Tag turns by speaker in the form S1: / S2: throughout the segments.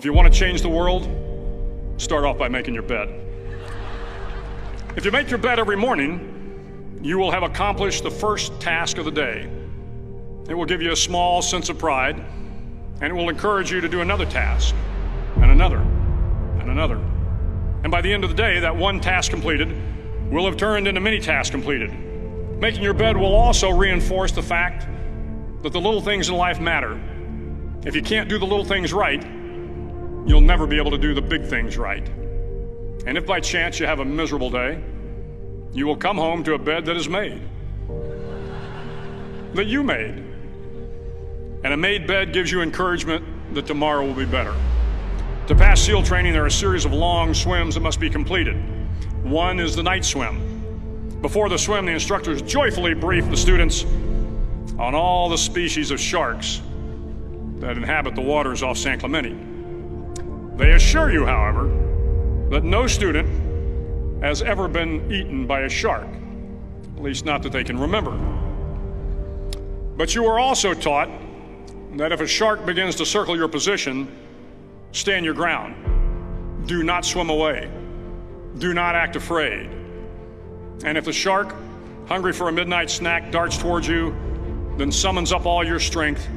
S1: If you want to change the world, start off by making your bed. If you make your bed every morning, you will have accomplished the first task of the day. It will give you a small sense of pride, and it will encourage you to do another task, and another, and another. And by the end of the day, that one task completed will have turned into many tasks completed. Making your bed will also reinforce the fact that the little things in life matter. If you can't do the little things right, you'll never be able to do the big things right. And if by chance you have a miserable day, you will come home to a bed that is made, that you made. And a made bed gives you encouragement that tomorrow will be better. To pass SEAL training, there are a series of long swims that must be completed. One is the night swim. Before the swim, the instructors joyfully brief the students on all the species of sharks that inhabit the waters off San Clemente. They assure you, however, that no student has ever been eaten by a shark, at least not that they can remember. But you are also taught that if a shark begins to circle your position, stand your ground. Do not swim away. Do not act afraid. And if the shark, hungry for a midnight snack, darts towards you, then summons up all your strength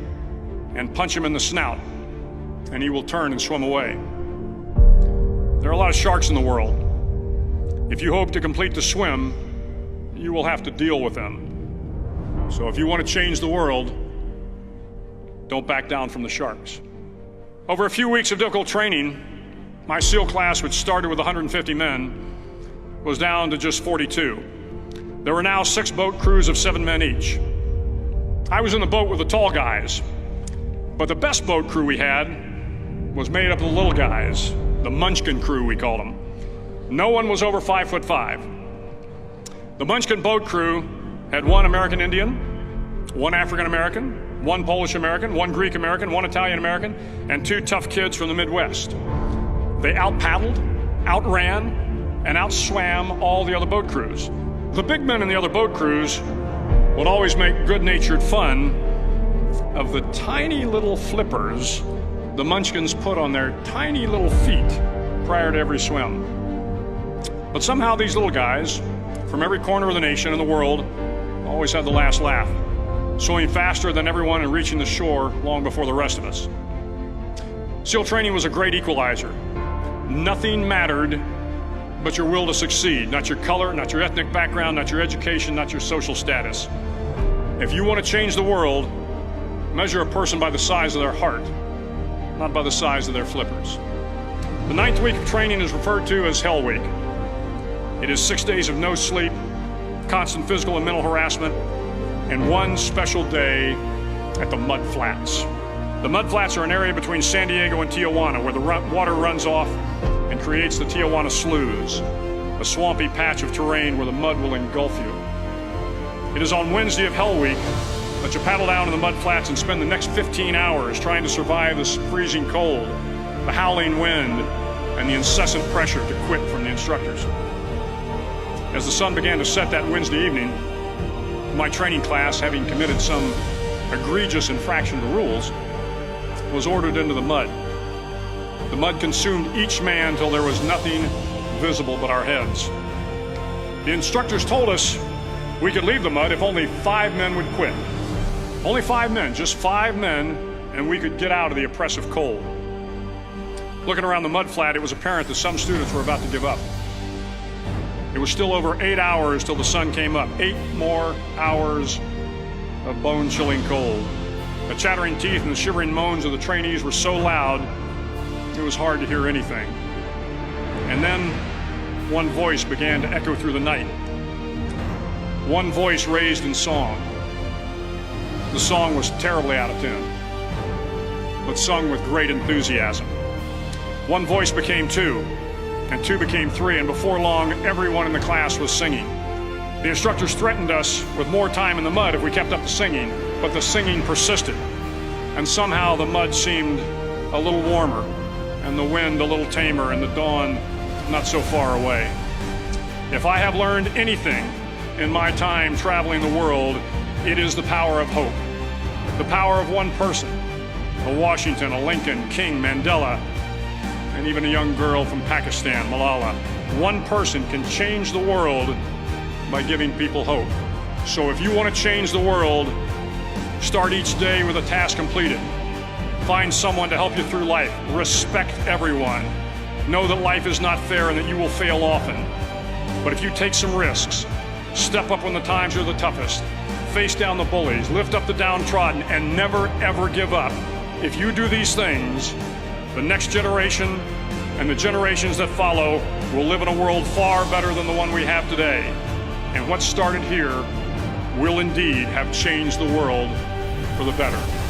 S1: and punch him in the snout, and he will turn and swim away. There are a lot of sharks in the world. If you hope to complete the swim, you will have to deal with them. So if you want to change the world, don't back down from the sharks. Over a few weeks of difficult training, my SEAL class, which started with 150 men, was down to just 42. There were now 6 boat crews of 7 men each. I was in the boat with the tall guys, but the best boat crew we had was made up of the little guys, the Munchkin crew, we called them. No one was over 5'5". The Munchkin boat crew had 1 American Indian, 1 African American, 1 Polish American, 1 Greek American, 1 Italian American, and 2 tough kids from the Midwest. They out-paddled, outran, and outswam all the other boat crews. The big men in the other boat crews would always make good-natured fun of the tiny little flippers the Munchkins put on their tiny little feet prior to every swim. But somehow these little guys from every corner of the nation and the world always had the last laugh, swimming faster than everyone and reaching the shore long before the rest of us. SEAL training was a great equalizer. Nothing mattered but your will to succeed, not your color, not your ethnic background, not your education, not your social status. If you want to change the world, measure a person by the size of their heart, not by the size of their flippers. The 9th week of training is referred to as Hell Week. It is 6 days of no sleep, constant physical and mental harassment, and 1 special day at the Mud Flats. The Mud Flats are an area between San Diego and Tijuana where the water runs off and creates the Tijuana Sloughs, a swampy patch of terrain where the mud will engulf you. It is on Wednesday of Hell Week that you paddle down to the Mud Flats and spend the next 15 hours trying to survive this freezing cold, the howling wind, and the incessant pressure to quit from the instructors. As the sun began to set that Wednesday evening, my training class, having committed some egregious infraction to rules, was ordered into the mud. The mud consumed each man till there was nothing visible but our heads. The instructors told us we could leave the mud if only 5 men would quit. Only 5 men, just 5 men, and we could get out of the oppressive cold. Looking around the mud flat, it was apparent that some students were about to give up. It was still over 8 hours till the sun came up. 8 more hours of bone-chilling cold. The chattering teeth and the shivering moans of the trainees were so loud, it was hard to hear anything. And then one voice began to echo through the night. One voice raised in song. The song was terribly out of tune, but sung with great enthusiasm. One voice became 2, and 2 became 3, and before long, everyone in the class was singing. The instructors threatened us with more time in the mud if we kept up the singing, but the singing persisted, and somehow the mud seemed a little warmer, and the wind a little tamer, and the dawn not so far away. If I have learned anything in my time traveling the world, it is the power of hope. The power of one person, a Washington, a Lincoln, King, Mandela, and even a young girl from Pakistan, Malala. One person can change the world by giving people hope. So if you want to change the world, start each day with a task completed. Find someone to help you through life. Respect everyone. Know that life is not fair and that you will fail often. But if you take some risks, step up when the times are the toughest, face down the bullies, lift up the downtrodden, and never ever give up. If you do these things, the next generation and the generations that follow will live in a world far better than the one we have today. And what started here will indeed have changed the world for the better.